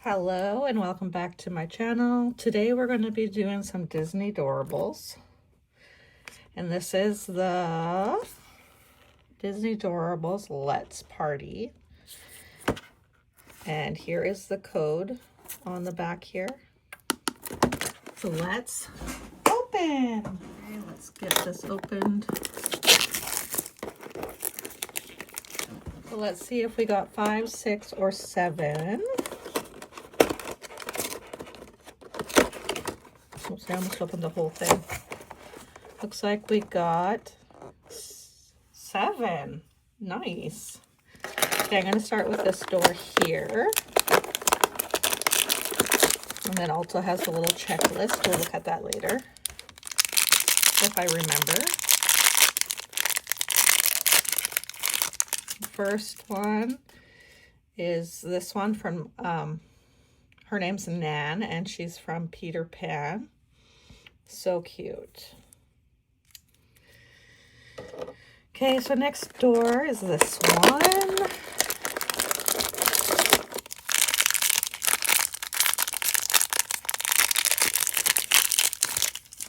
Hello and welcome back to my channel. Today we're going to be doing some Disney Doorables. And this is the Disney Doorables Let's Party. And here is the code on the back here. So let's open. Okay, let's get this opened. So let's see if we got 5, 6, or 7. Oops, I almost opened the whole thing. Looks like we got 7. Nice. Okay, I'm going to start with this door here. And then also has a little checklist. We'll look at that later, if I remember. The first one is this one from, her name's Nan, and she's from Peter Pan. So cute. Okay, so next door is this one.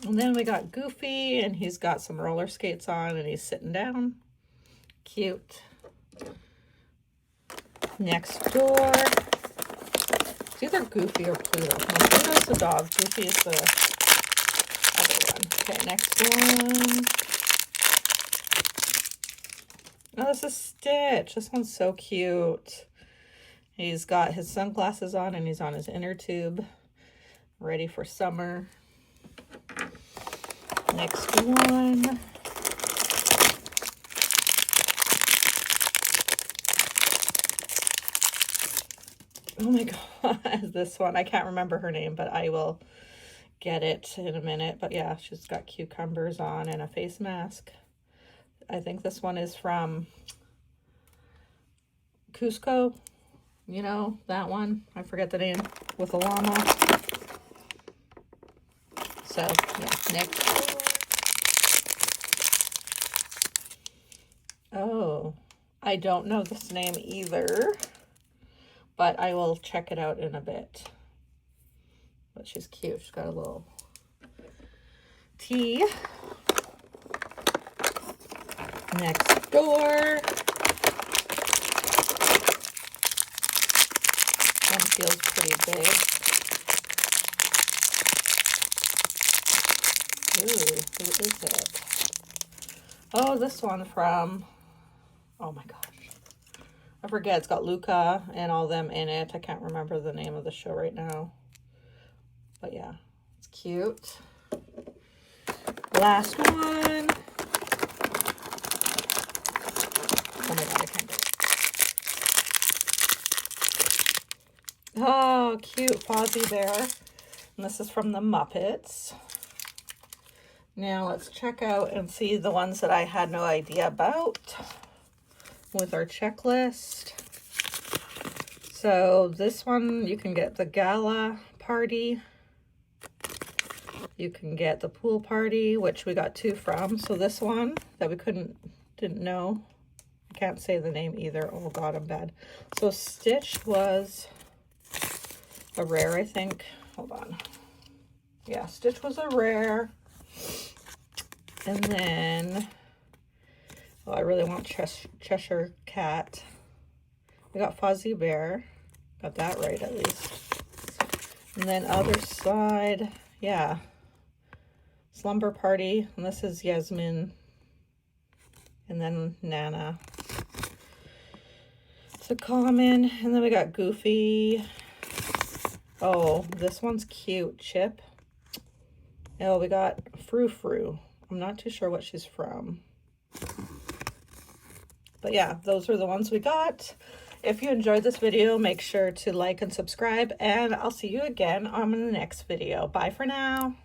And then we got Goofy, and he's got some roller skates on, and he's sitting down. Cute. Next door. It's either Goofy or Pluto. No, Pluto's the dog. Goofy is the other one. Okay, next one. Oh, this is Stitch. This one's so cute. He's got his sunglasses on and he's on his inner tube, ready for summer. Next one. Oh my God, this one. I can't remember her name, but I will get it in a minute. But yeah, she's got cucumbers on and a face mask. I think this one is from Cusco. You know, that one. I forget the name. With a llama. So, yeah, next. Oh, I don't know this name either, but I will check it out in a bit. But she's cute. She's got a little T. Next door. One feels pretty big. Ooh, who is it? Oh, this one from, oh my gosh. I forget. It's got Luca and all them in it. I can't remember the name of the show right now. But yeah, it's cute. Last one. Oh my God, I can't do it. Oh, cute Fozzie Bear. And this is from the Muppets. Now let's check out and see the ones that I had no idea about with our checklist. So this one, you can get the gala party. You can get the pool party, which we got 2 from. So this one that we didn't know. I can't say the name either. Oh God, I'm bad. So Stitch was a rare, I think. Hold on. Yeah, Stitch was a rare. And then, oh, I really want Cheshire Cat. We got Fozzie Bear. Got that right at least. And then other side, yeah. Slumber Party. And this is Yasmin. And then Nana. It's a common. And then we got Goofy. Oh, this one's cute. Chip. Oh, we got Frou Frou. I'm not too sure what she's from. But yeah, those are the ones we got. If you enjoyed this video, make sure to like and subscribe. And I'll see you again on the next video. Bye for now.